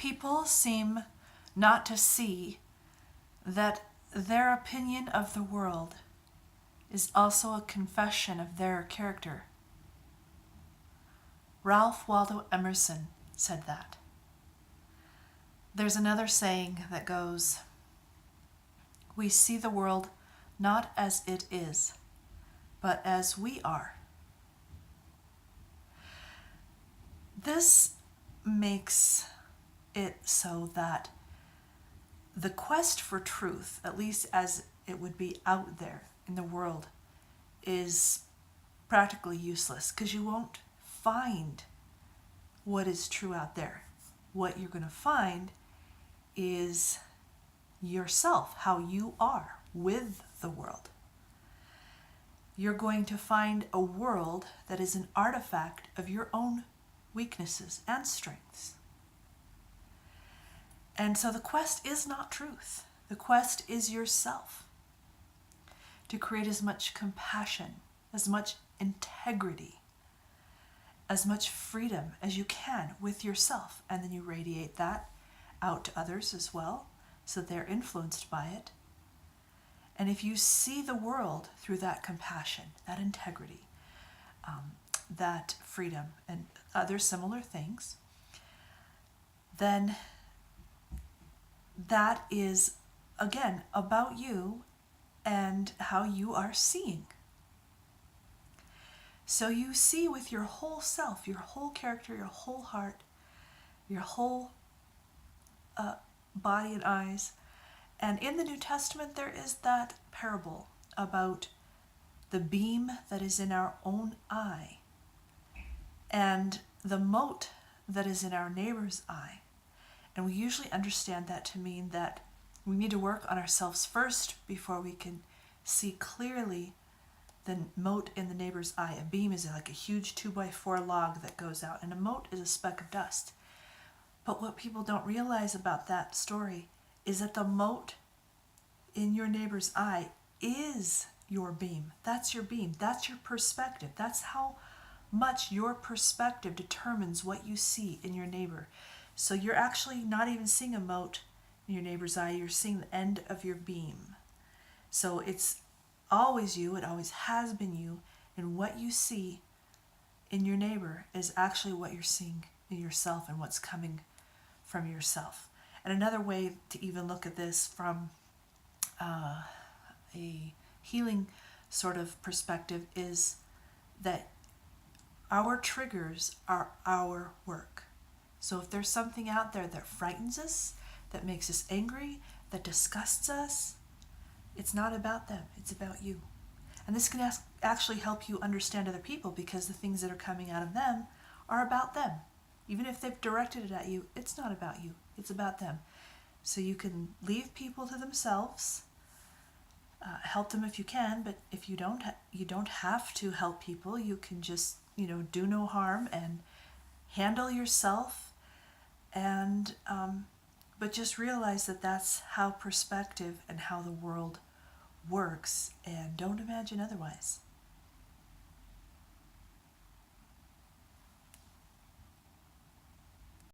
People seem not to see that their opinion of the world is also a confession of their character. Ralph Waldo Emerson said that. There's another saying that goes, "We see the world not as it is, but as we are." This makes it so that the quest for truth, at least as it would be out there in the world, is practically useless because you won't find what is true out there. What you're going to find is yourself, how you are with the world. You're going to find a world that is an artifact of your own weaknesses and strengths. And so the quest is not truth. The quest is yourself. To create as much compassion, as much integrity, as much freedom as you can with yourself. And then you radiate that out to others as well, so they're influenced by it. And if you see the world through that compassion, that integrity, that freedom, and other similar things, then that is, again, about you and how you are seeing. So you see with your whole self, your whole character, your whole heart, your whole body and eyes. And in the New Testament, there is that parable about the beam that is in our own eye and the mote that is in our neighbor's eye. And we usually understand that to mean that we need to work on ourselves first before we can see clearly the mote in the neighbor's eye. A beam is like a huge 2x4 log that goes out, and a mote is a speck of dust. But what people don't realize about that story is that the mote in your neighbor's eye is your beam. That's your beam. That's your perspective. That's how much your perspective determines what you see in your neighbor. So you're actually not even seeing a mote in your neighbor's eye. You're seeing the end of your beam. So it's always you. It always has been you. And what you see in your neighbor is actually what you're seeing in yourself and what's coming from yourself. And another way to even look at this from a healing sort of perspective is that our triggers are our work. So if there's something out there that frightens us, that makes us angry, that disgusts us, it's not about them, it's about you. And this can actually help you understand other people, because the things that are coming out of them are about them. Even if they've directed it at you, it's not about you, it's about them. So you can leave people to themselves, help them if you can, but if you don't have to help people. You can just, do no harm and handle yourself, and but just realize that that's how perspective and how the world works, and don't imagine otherwise.